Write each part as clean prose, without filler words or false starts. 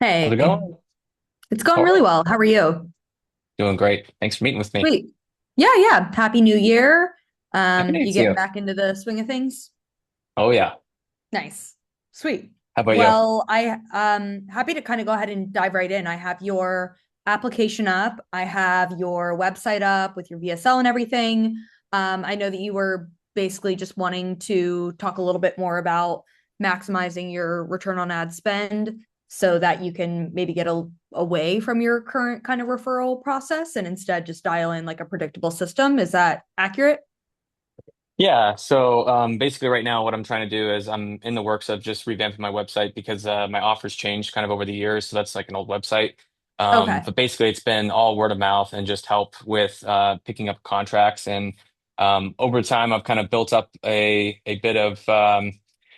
How's it Hey, going? it's going All really right. well. How are you? Doing great. Thanks for meeting with me. Sweet. Yeah, yeah. Happy New Year. Happy New Year You to getting you. back into the swing of things? Oh yeah. Nice. Sweet. How about you? Well, I happy to kind of go ahead and dive right in. I have your application up. I have your website up with your VSL and everything. I know that you were basically just wanting to talk a little bit more about maximizing your return on ad spend so that you can maybe away from your current kind of referral process and instead just dial in like a predictable system. Is that accurate? Yeah. So basically right now what I'm trying to do is I'm in the works of just revamping my website because my offers changed kind of over the years. So that's like an old website. Okay, But basically it's been all word of mouth and just help with picking up contracts. And over time I've kind of built up a bit of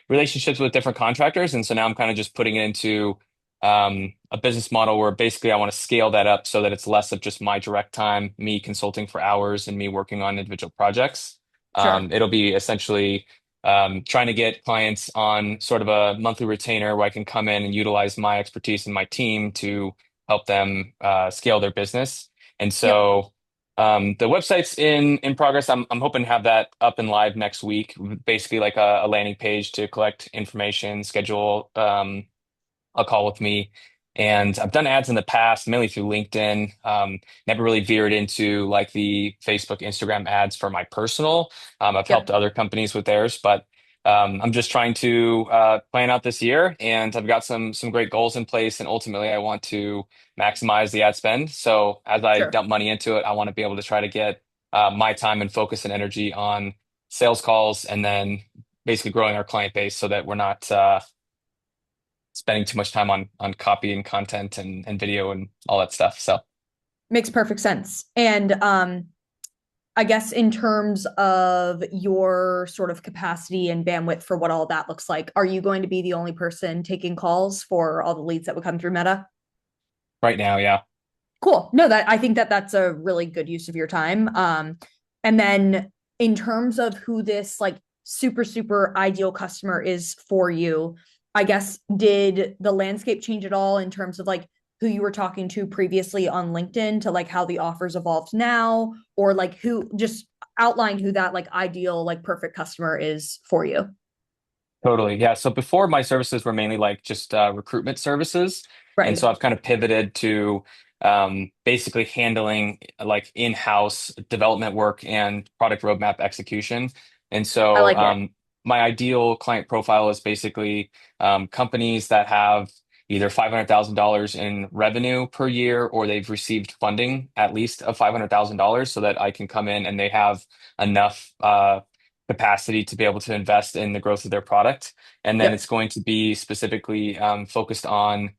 relationships with different contractors. And so now I'm kind of just putting it into a business model where basically I want to scale that up so that it's less of just my direct time, me consulting for hours and me working on individual projects. sure. It'll be essentially trying to get clients on sort of a monthly retainer where I can come in and utilize my expertise and my team to help them scale their business. And Yep, so the website's in progress. I'm hoping to have that up and live next week. Basically, like a landing page to collect information, schedule a call with me. And I've done ads in the past, mainly through LinkedIn. Never really veered into like the Facebook, Instagram ads for my personal. I've helped yep, other companies with theirs, but I'm just trying to plan out this year, and I've got some great goals in place. And ultimately, I want to maximize the ad spend. So as I sure. dump money into it, I want to be able to try to get my time and focus and energy on sales calls, and then basically growing our client base so that we're not spending too much time on copy and content and video and all that stuff. So Makes perfect sense. And I guess in terms of your sort of capacity and bandwidth for what all that looks like, are you going to be the only person taking calls for all the leads that would come through Meta? right now, yeah. Cool. No, that I think that that's a really good use of your time. And then in terms of who this like super ideal customer is for you, I guess did the landscape change at all in terms of like who you were talking to previously on LinkedIn to like how the offers evolved now, or like who just outline who that like ideal like perfect customer is for you? Totally. Yeah. So before my services were mainly like just recruitment services. And Right. so I've kind of pivoted to basically handling like in-house development work and product roadmap execution. And I so like it. my ideal client profile is basically companies that have either $500,000 in revenue per year or they've received funding at least of $500,000 so that I can come in and they have enough capacity to be able to invest in the growth of their product. And then Yep. it's going to be specifically focused on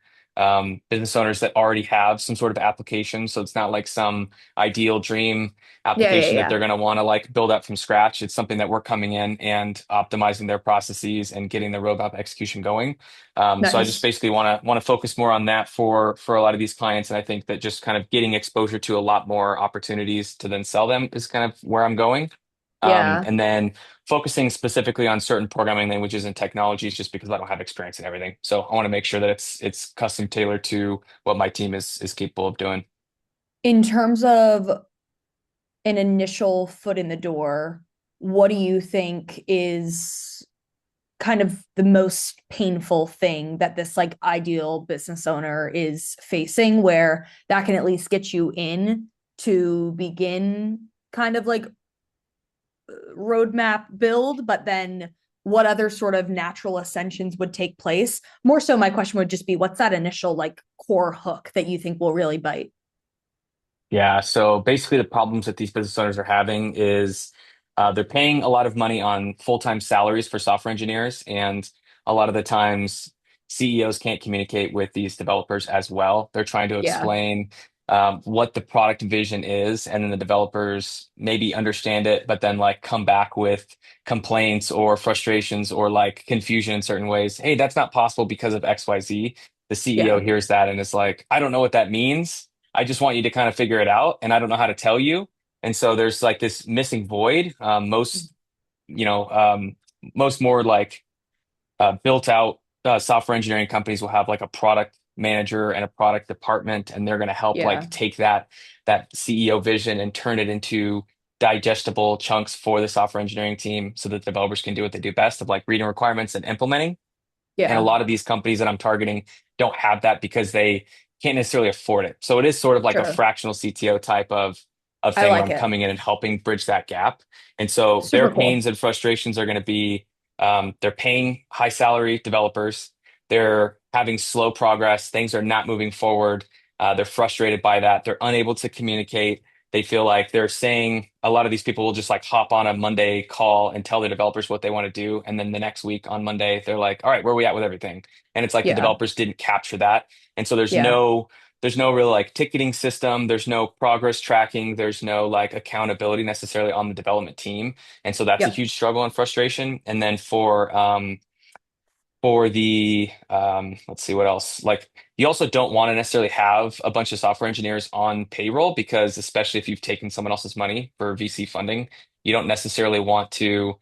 business owners that already have some sort of application. So it's not like some ideal dream Yeah, application that they're yeah. going to want to like build up from scratch. It's something that we're coming in and optimizing their processes and getting the roadmap execution going. So I just Nice. basically want to focus more on that for a lot of these clients. And I think that just kind of getting exposure to a lot more opportunities to then sell them is kind of where I'm going. Yeah. And then focusing specifically on certain programming languages and technologies just because I don't have experience in everything. So I want to make sure that it's custom tailored to what my team is capable of doing. In terms of an initial foot in the door, what do you think is kind of the most painful thing that this like ideal business owner is facing where that can at least get you in to begin kind of like roadmap build, but then what other sort of natural ascensions would take place? More so, my question would just be what's that initial like core hook that you think will really bite? Yeah, so basically the problems that these business owners are having is they're paying a lot of money on full-time salaries for software engineers, and a lot of the times CEOs can't communicate with these developers as well. They're trying to Yeah. explain what the product vision is, and then the developers maybe understand it, but then like come back with complaints or frustrations or like confusion in certain ways. Hey, that's not possible because of XYZ. The CEO Yeah. hears that and is like, I don't know what that means. I just want you to kind of figure it out, and I don't know how to tell you. And so there's like this missing void. You know, most more like built out software engineering companies will have like a product manager and a product department, and they're going to help Yeah. like take that CEO vision and turn it into digestible chunks for the software engineering team so that developers can do what they do best of like reading requirements and implementing. And a Yeah. lot of these companies that I'm targeting don't have that because they can't necessarily afford it. So it is sort of like a Sure. fractional CTO type of I thing where like I'm it. coming in and helping bridge that gap. And so their Super cool. pains and frustrations are going to be they're paying high salary developers, they're having slow progress, things are not moving forward. They're frustrated by that. They're unable to communicate. They feel like they're saying a lot of these people will just like hop on a Monday call and tell the developers what they want to do. And then the next week on Monday, they're like, all right, where are we at with everything? And it's like the Yeah. developers didn't capture that. And so Yeah. there's no real like ticketing system, there's no progress tracking, there's no like accountability necessarily on the development team. And so that's a Yep. huge struggle and frustration. And then for the let's see what else. Like you also don't want to necessarily have a bunch of software engineers on payroll because especially if you've taken someone else's money for VC funding, you don't necessarily want to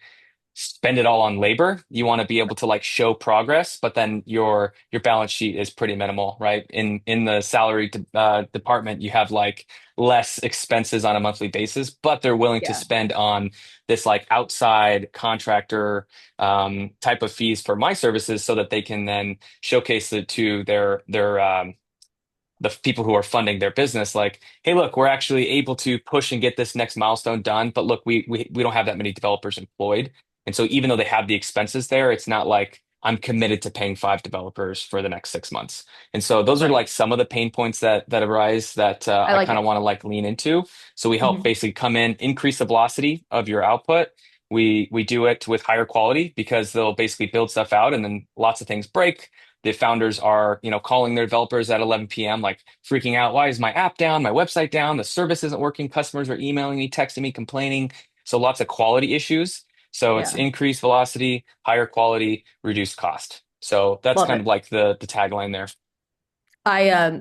spend it all on labor. You want to be able to like show progress, but then your balance sheet is pretty minimal, right? In the department, you have like less expenses on a monthly basis, but they're willing to Yeah. spend on this like outside contractor type of fees for my services so that they can then showcase it to their the people who are funding their business like, hey, look, we're actually able to push and get this next milestone done, but look, we don't have that many developers employed. And so even though they have the expenses there, it's not like I'm committed to paying 5 developers for the next 6 months. And so those are Right. like some of the pain points that arise that I I like kind of it. want to like lean into. So we help Mhm. basically come in, increase the velocity of your output. We do it with higher quality because they'll basically build stuff out and then lots of things break. The founders are, calling their developers at 11 p.m., like freaking out. Why is my app down? My website down? The service isn't working. Customers are emailing me, texting me, complaining. So lots of quality issues. So it's Yeah. increased velocity, higher quality, reduced cost. So that's Love kind of it. like the tagline there. I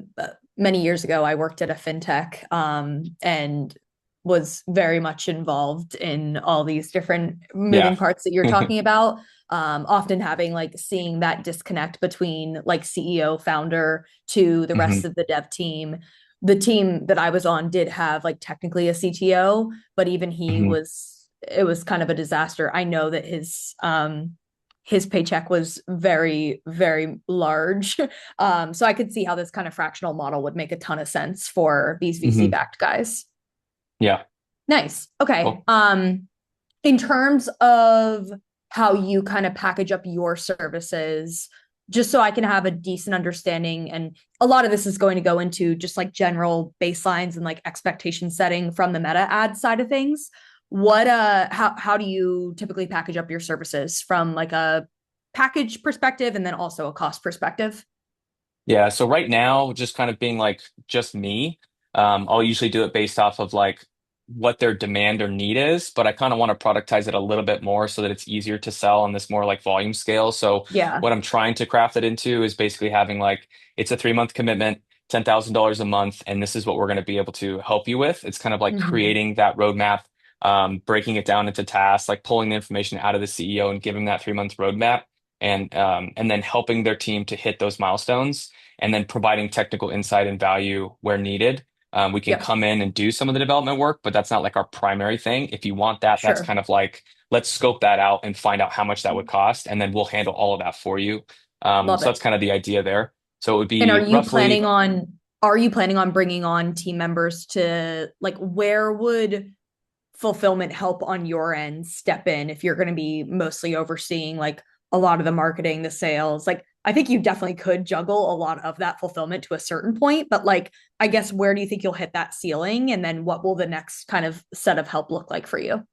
many years ago I worked at a fintech and was very much involved in all these different Yeah. moving parts that you're talking about. Often having like seeing that disconnect between like CEO founder to the hmm rest of the dev team. The team that I was on did have like technically a CTO, but even he hmm was it was kind of a disaster. I know that his paycheck was very, very large. So I could see how this kind of fractional model would make a ton of sense for these VC hmm backed guys. Yeah. Nice. Okay. Cool. In terms of how you kind of package up your services, just so I can have a decent understanding, and a lot of this is going to go into just like general baselines and like expectation setting from the meta ad side of things. What how do you typically package up your services from like a package perspective and then also a cost perspective? Yeah, so right now, just kind of being like just me, I'll usually do it based off of like what their demand or need is, but I kind of want to productize it a little bit more so that it's easier to sell on this more like volume scale. So Yeah. what I'm trying to craft it into is basically having like it's a 3 month commitment, $10,000 a month, and this is what we're going to be able to help you with. It's kind of like Mm-hmm. creating that roadmap, breaking it down into tasks, like pulling the information out of the CEO and giving that 3 month roadmap. And then helping their team to hit those milestones and then providing technical insight and value where needed. We can Yep. come in and do some of the development work, but that's not like our primary thing. If you want that, that's Sure. kind of like, let's scope that out and find out how much that would cost, and then we'll handle all of that for you. Love So it. that's kind of the idea there. So it would And be roughly, are you planning on bringing on team members to like where would fulfillment help on your end step in if you're going to be mostly overseeing like a lot of the marketing, the sales? Like I think you definitely could juggle a lot of that fulfillment to a certain point, but like I guess where do you think you'll hit that ceiling and then what will the next kind of set of help look like for you?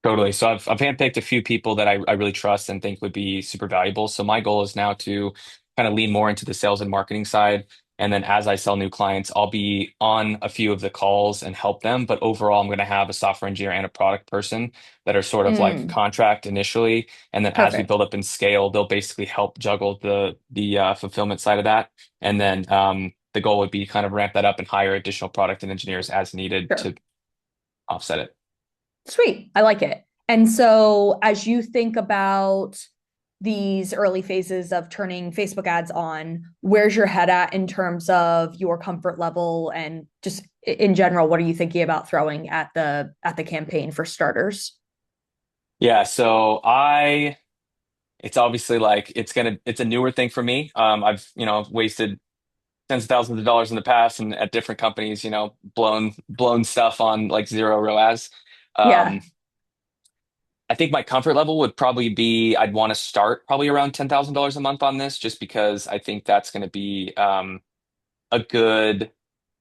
totally. So I've handpicked a few people that I really trust and think would be super valuable. So my goal is now to kind of lean more into the sales and marketing side. And then as I sell new clients, I'll be on a few of the calls and help them. But overall, I'm going to have a software engineer and a product person that are sort of like Mm, contract initially. And then as we perfect. build up and scale, they'll basically help juggle the fulfillment side of that. And then the goal would be kind of ramp that up and hire additional product and engineers as needed Sure. to offset it. Sweet. I like it. And so as you think about these early phases of turning Facebook ads on, where's your head at in terms of your comfort level and just in general, what are you thinking about throwing at the campaign for starters? Yeah, so I it's obviously like it's a newer thing for me. I've, wasted tens of thousands of dollars in the past and at different companies, blown stuff on like zero ROAS. Yeah. Um, I think my comfort level would probably be I'd want to start probably around $10,000 a month on this just because I think that's going to be a good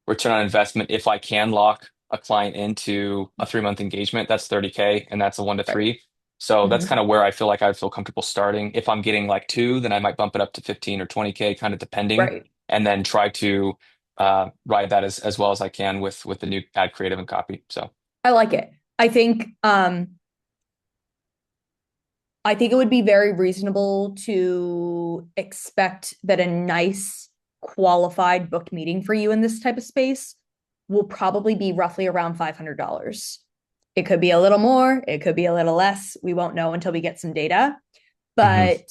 return on investment if I can lock a client into a 3 month engagement. That's 30K and that's a one to Right. three. So that's Mhm. kind of where I feel like I'd feel comfortable starting. If I'm getting like two, then I might bump it up to 15 or 20K, kind of depending, Right. and then try to ride that as well as I can with the new ad creative and copy. So I like it. I think it would be very reasonable to expect that a nice qualified booked meeting for you in this type of space will probably be roughly around $500. It could be a little more, it could be a little less. We won't know until we get some data. hmm But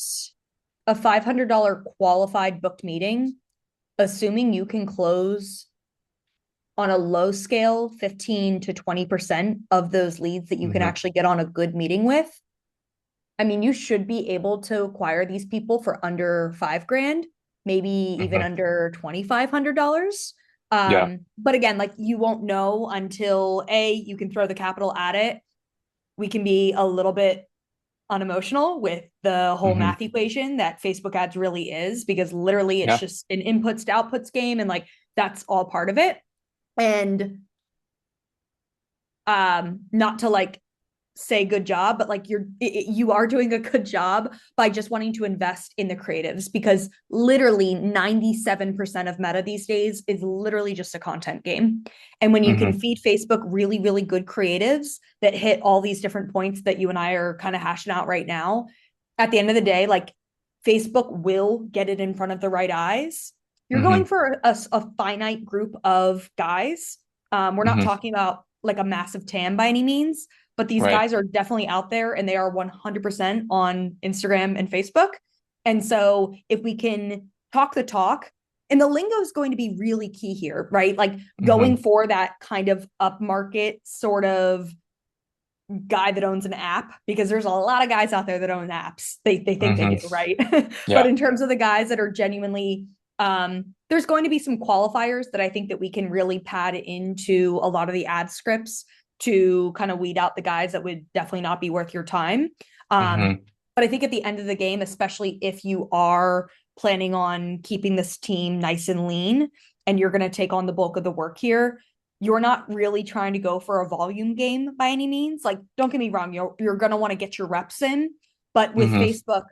a $500 qualified booked meeting, assuming you can close on a low scale 15 to 20% of those leads that you can hmm actually get on a good meeting with, I mean, you should be able to acquire these people for under 5 grand, maybe even hmm under $2,500. yeah. But again, like you won't know until you can throw the capital at it. We can be a little bit unemotional with the whole hmm math equation that Facebook ads really is, because literally it's Yeah. just an inputs to outputs game, and like that's all part of it. And not to like say good job, but like you are doing a good job by just wanting to invest in the creatives, because literally 97% of meta these days is literally just a content game. And when you can hmm feed Facebook really, really good creatives that hit all these different points that you and I are kind of hashing out right now, at the end of the day, like Facebook will get it in front of the right eyes. You're hmm going for a finite group of guys. We're not hmm talking about like a massive TAM by any means, but these Right. guys are definitely out there and they are 100% on Instagram and Facebook. And so if we can talk the talk, and the lingo is going to be really key here, right? Like hmm going for that kind of upmarket sort of guy that owns an app, because there's a lot of guys out there that own apps. They think they hmm do, right? But Yeah. in terms of the guys that are genuinely there's going to be some qualifiers that I think that we can really pad into a lot of the ad scripts to kind of weed out the guys that would definitely not be worth your time. Um, hmm but I think at the end of the game, especially if you are planning on keeping this team nice and lean and you're going to take on the bulk of the work here, you're not really trying to go for a volume game by any means. Like, don't get me wrong, you're going to want to get your reps in, but with hmm Facebook,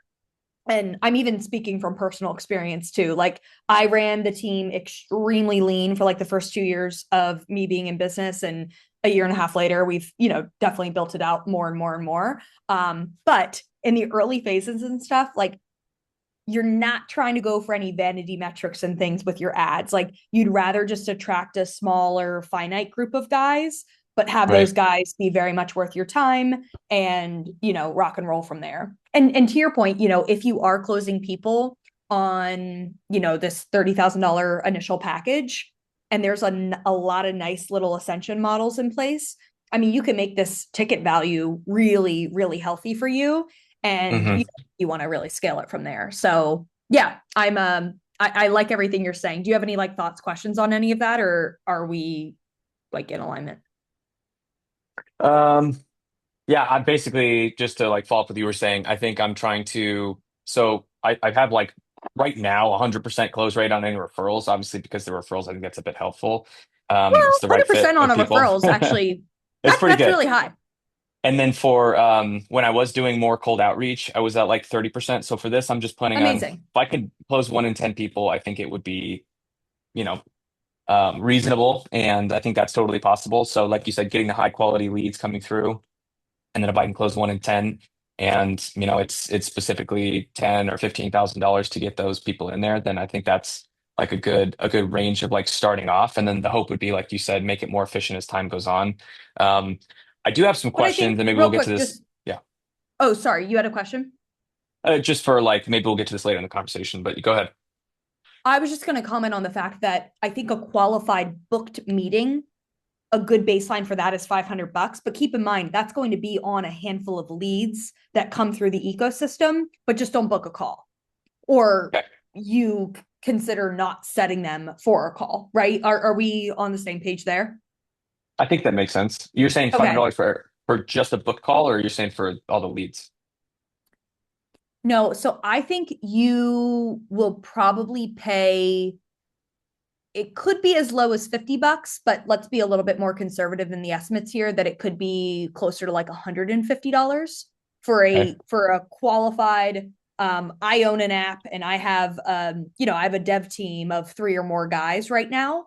and I'm even speaking from personal experience too. Like, I ran the team extremely lean for like the first 2 years of me being in business, and a year and a half later, we've definitely built it out more and more and more. But in the early phases and stuff, like you're not trying to go for any vanity metrics and things with your ads. Like you'd rather just attract a smaller, finite group of guys, but have those Right. guys be very much worth your time and, rock and roll from there. And to your point, if you are closing people on, this $30,000 initial package, and there's a lot of nice little ascension models in place, I mean, you can make this ticket value really, really healthy for you. And hmm you want to really scale it from there. So yeah, I like everything you're saying. Do you have any like thoughts, questions on any of that, or are we like in alignment? Um, Yeah, I basically just to like follow up with you were saying, I think I'm trying to so I have like right now 100% close rate on any referrals, obviously because the referrals, I think that's a bit helpful. Well, It's the right fit 100% on of a people. referrals actually, It's pretty that's good. really high. And then for when I was doing more cold outreach, I was at like 30%. So for this, I'm just planning on if Amazing. I could close one in 10 people, I think it would be, you know, reasonable. And I think that's totally possible. So like you said, getting the high quality leads coming through and then if I can close one in 10 and it's specifically 10 or $15,000 to get those people in there, then I think that's like a good range of like starting off. And then the hope would be, like you said, make it more efficient as time goes on. Um, I do have some But I questions think and maybe we'll real get to quick, this. just Yeah. oh, sorry, you had a question? Just for like, maybe we'll get to this later in the conversation, but go ahead. I was just going to comment on the fact that I think a qualified booked meeting, a good baseline for that is $500. But keep in mind, that's going to be on a handful of leads that come through the ecosystem, but just don't book a call. Or Okay. you consider not setting them for a call, right? Are we on the same page there? I think that makes sense. You're saying Okay. $500 for just a book call, or you're saying for all the leads? No, so I think you will probably pay, it could be as low as $50, but let's be a little bit more conservative in the estimates here that it could be closer to like $150 for Okay. a qualified I own an app and I have I have a dev team of three or more guys right now.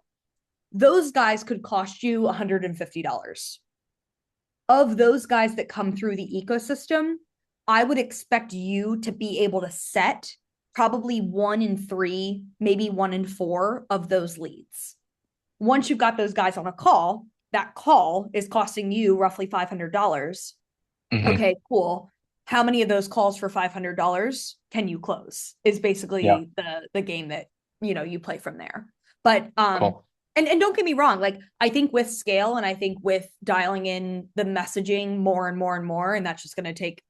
Those guys could cost you $150. Of those guys that come through the ecosystem, I would expect you to be able to set probably 1 in 3, maybe 1 in 4 of those leads. Once you've got those guys on a call, that call is costing you roughly $500. Hmm. Okay, cool. How many of those calls for $500 can you close? Is Yeah. basically the game that you play from there. But Cool. and don't get me wrong, like I think with scale and I think with dialing in the messaging more and more and more, and that's just going to take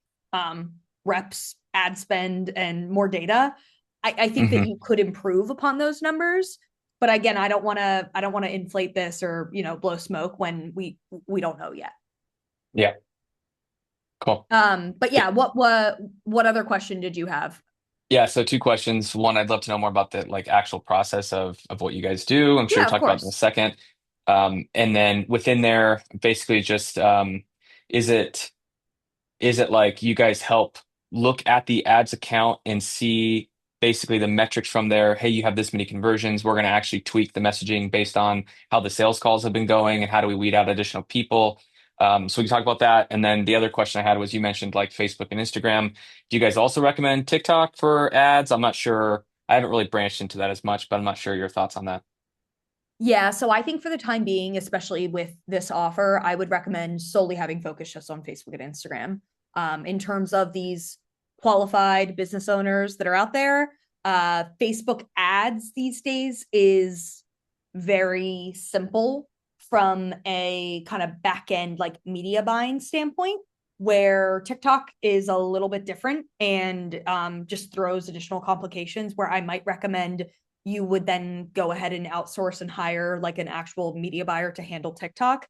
reps, ad spend, and more data. I think that Hmm. you could improve upon those numbers. But again, I don't want to inflate this or blow smoke when we don't know yet. Yeah. Cool. But yeah, what other question did you have? Yeah, so two questions. One, I'd love to know more about the like actual process of what you guys do. I'm sure you Yeah, of talked about in a course. second. And then within there, basically just is it is it like you guys help look at the ads account and see basically the metrics from there? Hey, you have this many conversions. We're going to actually tweak the messaging based on how the sales calls have been going and how do we weed out additional people. So we can talk about that. And then the other question I had was you mentioned like Facebook and Instagram. Do you guys also recommend TikTok for ads? I'm not sure. I haven't really branched into that as much, but I'm not sure your thoughts on that. Yeah, so I think for the time being, especially with this offer, I would recommend solely having focus just on Facebook and Instagram. In terms of these qualified business owners that are out there, Facebook ads these days is very simple from a kind of back end like media buying standpoint, where TikTok is a little bit different and just throws additional complications where I might recommend you would then go ahead and outsource and hire like an actual media buyer to handle TikTok.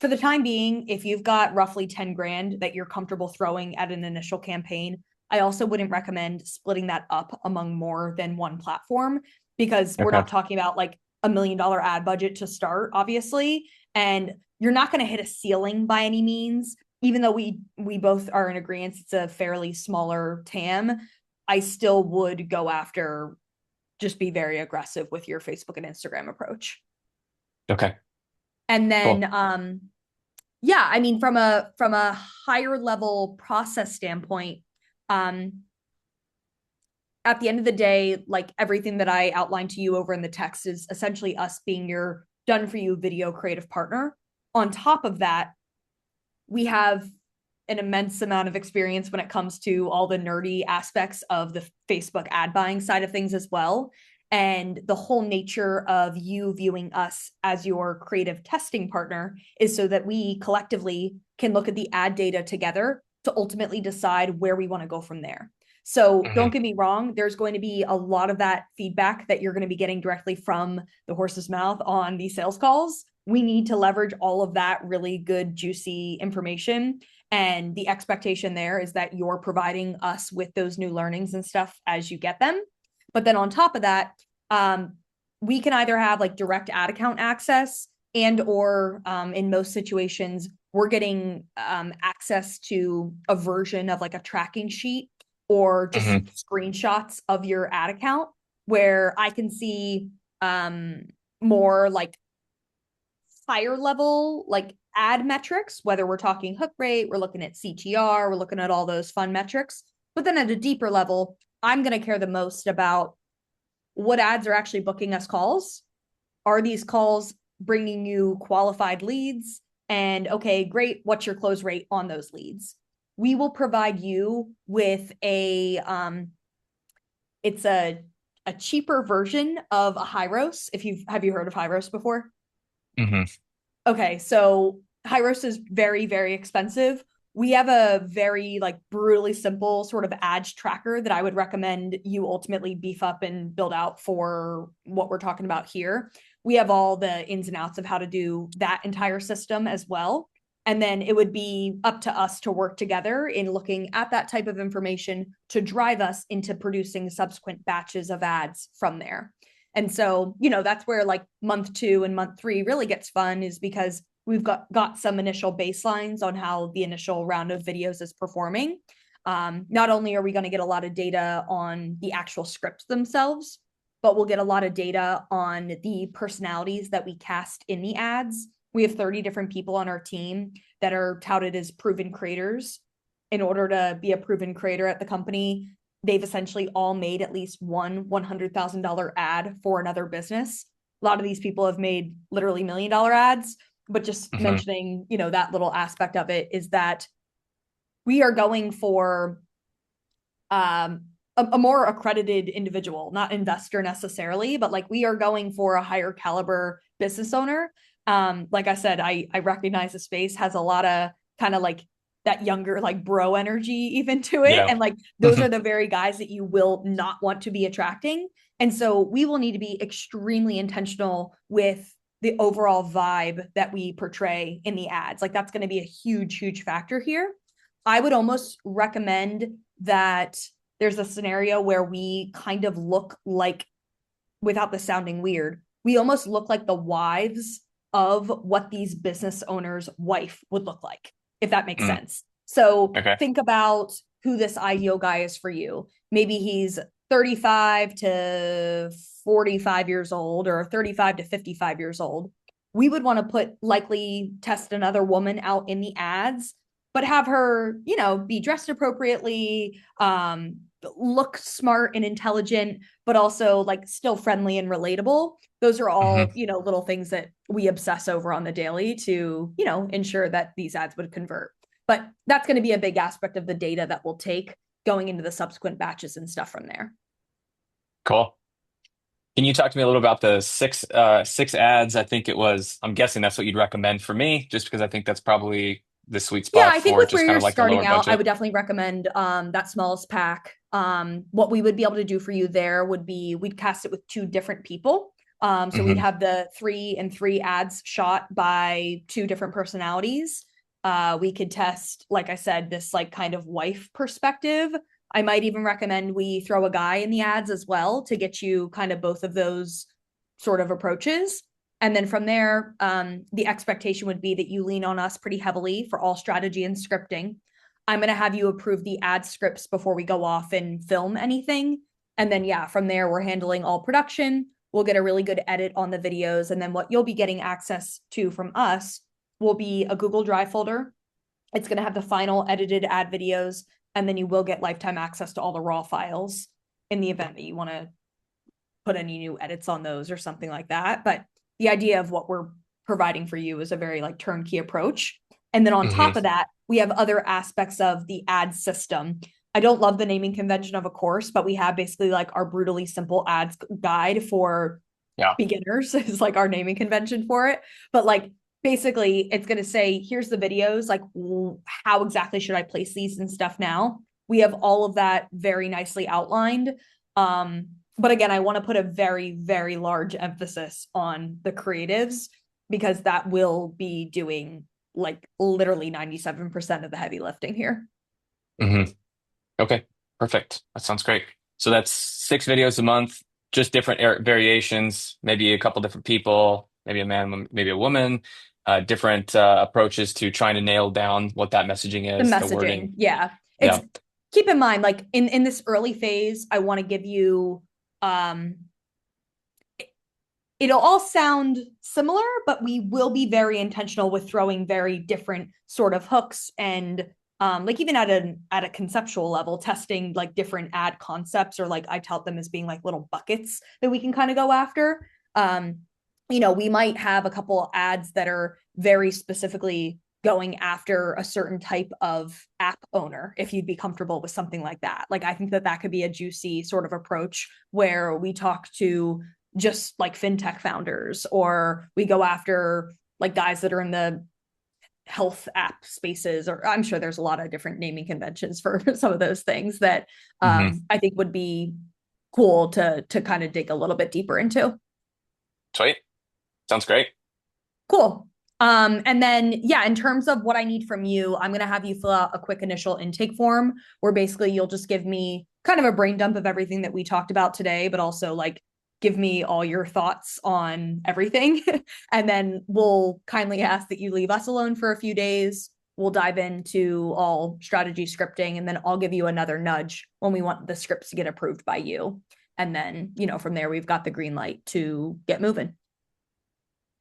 For the time being, if you've got roughly 10 grand that you're comfortable throwing at an initial campaign, I also wouldn't recommend splitting that up among more than one platform because we're Okay. not talking about like $1 million ad budget to start, obviously. And you're not going to hit a ceiling by any means. Even though we both are in agreement, it's a fairly smaller TAM. I still would go after just be very aggressive with your Facebook and Instagram approach. Okay. And then Cool. yeah, I mean from a higher level process standpoint, um at the end of the day, like everything that I outlined to you over in the text is essentially us being your done for you video creative partner. On top of that, we have an immense amount of experience when it comes to all the nerdy aspects of the Facebook ad buying side of things as well. And the whole nature of you viewing us as your creative testing partner is so that we collectively can look at the ad data together to ultimately decide where we want to go from there. So Hmm. don't get me wrong, there's going to be a lot of that feedback that you're going to be getting directly from the horse's mouth on these sales calls. We need to leverage all of that really good, juicy information. And the expectation there is that you're providing us with those new learnings and stuff as you get them. But then on top of that, we can either have like direct ad account access and or in most situations, we're getting access to a version of like a tracking sheet or just Hmm. screenshots of your ad account where I can see more like higher level like ad metrics, whether we're talking hook rate, we're looking at CTR, we're looking at all those fun metrics. But then at a deeper level, I'm going to care the most about what ads are actually booking us calls. Are these calls bringing you qualified leads? And okay, great. What's your close rate on those leads? we will provide you with it's a cheaper version of a Hyros. If you've have you heard of Hyros before? Hmm. Okay, so Hyros is very, very expensive. We have a very like brutally simple sort of ads tracker that I would recommend you ultimately beef up and build out for what we're talking about here. We have all the ins and outs of how to do that entire system as well. And then it would be up to us to work together in looking at that type of information to drive us into producing subsequent batches of ads from there. And so, that's where like month 2 and month 3 really gets fun, is because we've got some initial baselines on how the initial round of videos is performing. Not only are we going to get a lot of data on the actual scripts themselves, but we'll get a lot of data on the personalities that we cast in the ads. We have 30 different people on our team that are touted as proven creators. In order to be a proven creator at the company, they've essentially all made at least one $100,000 ad for another business. A lot of these people have made literally $1 million ads, but just Hmm. mentioning, that little aspect of it is that we are going for a more accredited individual, not investor necessarily, but like we are going for a higher caliber business owner. Like I said, I recognize the space has a lot of kind of like that younger like bro energy even to it, Yeah. and like those Hmm. are the very guys that you will not want to be attracting. And so we will need to be extremely intentional with the overall vibe that we portray in the ads. Like that's going to be a huge, huge factor here. I would almost recommend that there's a scenario where we kind of look like, without this sounding weird, we almost look like the wives of what these business owners' wife would look like, if that makes Mm. sense. So Okay. think about who this ideal guy is for you. Maybe he's 35 to 45 years old or 35 to 55 years old. We would want to likely test another woman out in the ads, but have her, be dressed appropriately, look smart and intelligent, but also like still friendly and relatable. Those are Hmm. all, little things that we obsess over on the daily to, ensure that these ads would convert. But that's going to be a big aspect of the data that we'll take going into the subsequent batches and stuff from there. Cool. Can you talk to me a little about the six ads? I think it was, I'm guessing that's what you'd recommend for me, just because I think that's probably the sweet Yeah, spot I think for with where just kind you're of like the starting lower out, I budget. would definitely recommend that smallest pack. What we would be able to do for you there would be we'd cast it with 2 different people. So we'd Hmm. have the 3 and 3 ads shot by 2 different personalities. We could test, like I said, this like kind of wife perspective. I might even recommend we throw a guy in the ads as well to get you kind of both of those sort of approaches. And then from there, the expectation would be that you lean on us pretty heavily for all strategy and scripting. I'm going to have you approve the ad scripts before we go off and film anything. And then, yeah, from there, we're handling all production. We'll get a really good edit on the videos. And then what you'll be getting access to from us will be a Google Drive folder. It's going to have the final edited ad videos. And then you will get lifetime access to all the raw files in the event that you want to put any new edits on those or something like that. But the idea of what we're providing for you is a very like turnkey approach. And then on Hmm. top of that, we have other aspects of the ad system. I don't love the naming convention of a course, but we have basically like our brutally simple ads guide for Yeah. beginners is like our naming convention for it. But like basically it's going to say, here's the videos, like how exactly should I place these and stuff now. We have all of that very nicely outlined. But again, I want to put a very, very large emphasis on the creatives because that will be doing like literally 97% of the heavy lifting here. Hmm. Okay. Perfect. That sounds great. So that's 6 videos a month, just different variations, maybe a couple different people, maybe a man, maybe a woman, different approaches to trying to nail down what that messaging The is, the messaging, wording. yeah. It's Yeah. keep in mind, like in this early phase, I want to give you um it'll all sound similar, but we will be very intentional with throwing very different sort of hooks and like even at a conceptual level, testing like different ad concepts or like I tout them as being like little buckets that we can kind of go after. We might have a couple ads that are very specifically going after a certain type of app owner if you'd be comfortable with something like that. Like I think that that could be a juicy sort of approach where we talk to just like fintech founders, or we go after like guys that are in the health app spaces, or I'm sure there's a lot of different naming conventions for some of those things that Hmm. I think would be cool to kind of dig a little bit deeper into. Sweet. Sounds great. Cool. And then, yeah, in terms of what I need from you, I'm going to have you fill out a quick initial intake form where basically you'll just give me kind of a brain dump of everything that we talked about today, but also like give me all your thoughts on everything. And then we'll kindly ask that you leave us alone for a few days. We'll dive into all strategy scripting, and then I'll give you another nudge when we want the scripts to get approved by you. And then, from there, we've got the green light to get moving.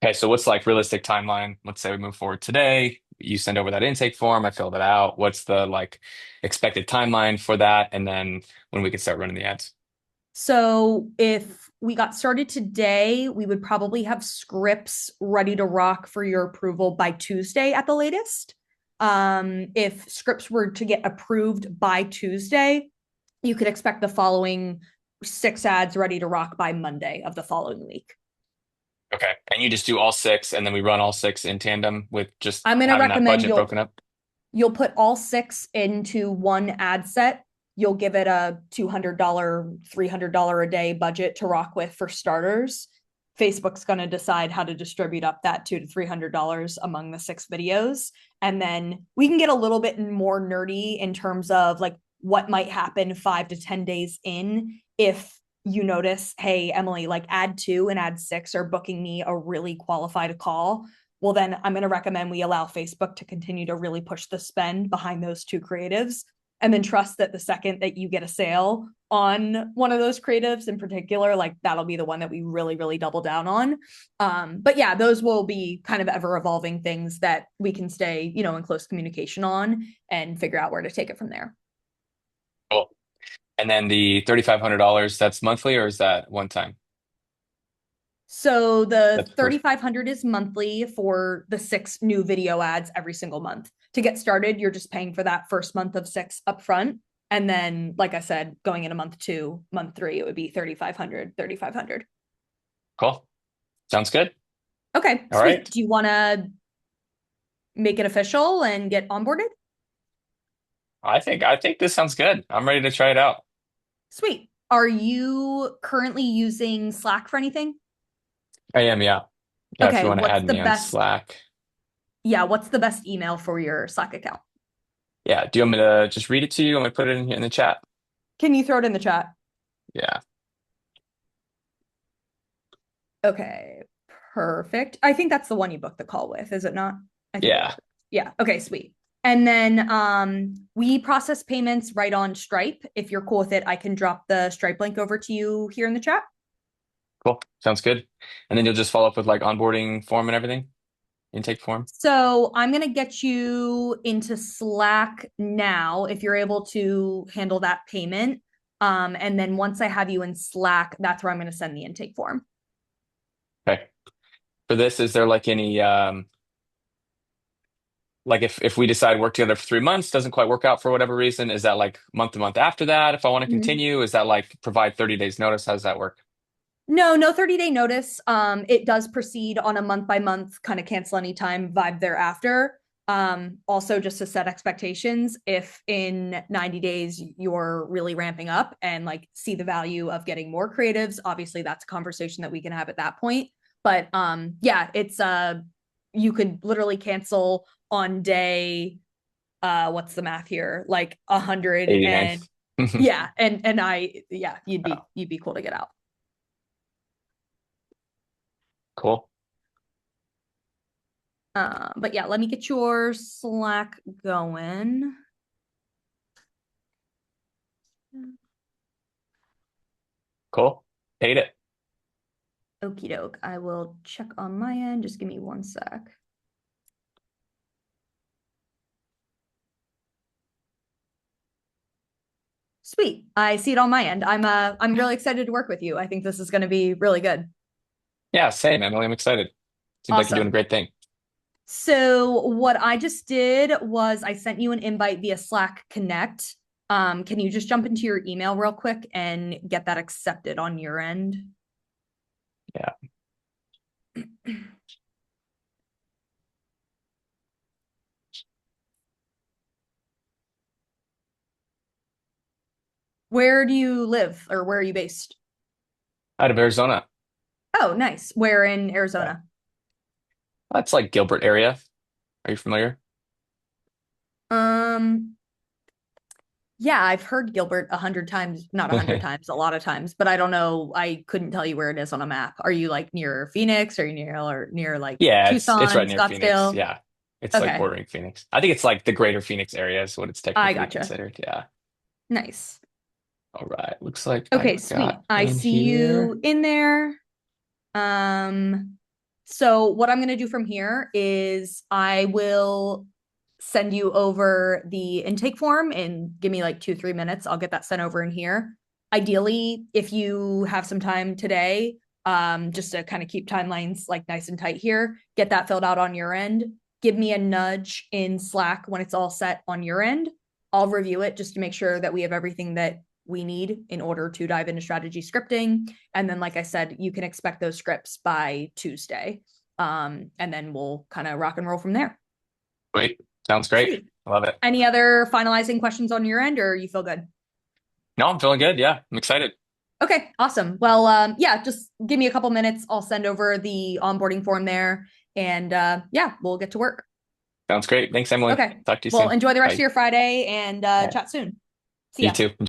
Okay, so what's like realistic timeline? Let's say we move forward today. You send over that intake form, I fill that out. What's the like expected timeline for that? And then when we can start running the ads? So if we got started today, we would probably have scripts ready to rock for your approval by Tuesday at the latest. If scripts were to get approved by Tuesday, you could expect the following 6 ads ready to rock by Monday of the following week. Okay. And you just do all six and then we run all six in tandem with just I'm going to having that recommend budget you'll broken up? you'll put all 6 into one ad set. You'll give it a $200, $300 a day budget to rock with for starters. Facebook's going to decide how to distribute up that $200 to $300 among the 6 videos. And then we can get a little bit more nerdy in terms of like what might happen 5 to 10 days in if you notice, hey, Emily, like ad 2 and ad 6 are booking me a really qualified call. Well, then I'm going to recommend we allow Facebook to continue to really push the spend behind those 2 creatives, and then trust that the second that you get a sale on one of those creatives in particular, like that'll be the one that we really, really double down on. But yeah, those will be kind of ever evolving things that we can stay, in close communication on and figure out where to take it from there. Cool. And then the $3,500, that's monthly or is that one time? So the That's per 3,500 is monthly for the 6 new video ads every single month. To get started, you're just paying for that first month of 6 upfront. And then, like I said, going into month 2, month 3, it would be 3,500, 3,500. cool. Sounds good. Okay, All sweet. right. Do you want to make it official and get onboarded? I think this sounds good. I'm ready to try it out. Sweet. Are you currently using Slack for anything? I am, yeah. Yeah, if you Okay, want to what's add the me on best? Slack. Yeah, what's the best email for your Slack account? Yeah. Do you want me to just read it to you? I'm gonna put it in here in the chat. Can you throw it in the chat? Yeah. Okay, perfect. I think that's the one you booked the call with, is it not? I think it is. Yeah. Yeah, okay, sweet. And then we process payments right on Stripe. If you're cool with it, I can drop the Stripe link over to you here in the chat. Cool. Sounds good. And then you'll just follow up with like onboarding form and everything, intake form. So I'm going to get you into Slack now if you're able to handle that payment. And then once I have you in Slack, that's where I'm going to send the intake form. Okay. For this, is there like any like if we decide work together for 3 months, doesn't quite work out for whatever reason, is that like month to month after that? If I want to Mhm. continue, is that like provide 30 days notice? How does that work? No, no 30-day notice. It does proceed on a month by month kind of cancel anytime vibe thereafter. Also just to set expectations, if in 90 days you're really ramping up and like see the value of getting more creatives, obviously that's a conversation that we can have at that point. But yeah, it's you could literally cancel on day what's the math here? Like 100, 89. and yeah, and I yeah, you'd Oh, be cool to get out. cool. But yeah, let me get your Slack going. Cool. Hate it. Okie doke. I will check on my end. Just give me one sec. Sweet. I see it on my end. I'm really excited to work with you. I think this is going to be really good. Yeah, same, Emily. I'm excited. Seems like you're doing a Awesome. great thing. So what I just did was I sent you an invite via Slack Connect. Can you just jump into your email real quick and get that accepted on your end? Yeah. Where do you live or where are you based? Out of Arizona. Oh, nice. Where in Yeah. Arizona? That's like Gilbert area. Are you familiar? Um, yeah, I've heard Gilbert 100 times, not 100 times, a lot of times, but I don't know. I couldn't tell you where it is on a map. Are you like near Phoenix? Are you near like Yeah, it's right Tucson, near Phoenix. Scottsdale? Yeah. It's like Okay, bordering Phoenix. I think it's like the greater Phoenix area is what it's I technically gotcha. considered. Yeah. Nice. All right. Looks like I Okay, got sweet. I in see here. you in there. Um, so what I'm gonna do from here is I will send you over the intake form and give me like 2, 3 minutes. I'll get that sent over in here. Ideally, if you have some time today, just to kind of keep timelines like nice and tight here, get that filled out on your end. Give me a nudge in Slack when it's all set on your end. I'll review it just to make sure that we have everything that we need in order to dive into strategy scripting. And then, like I said, you can expect those scripts by Tuesday. And then we'll kind of rock and roll from there. Wait, sounds great. Sweet. I love it. Any other finalizing questions on your end, or you feel good? No, I'm feeling good. Yeah, I'm excited. Okay, awesome. Well, yeah, just give me a couple minutes. I'll send over the onboarding form there, and yeah, we'll get to work. Sounds great. Thanks, Emily. Okay. Talk to you Well, soon. enjoy the rest of Bye. your Friday and Yeah. chat soon. See You ya. too.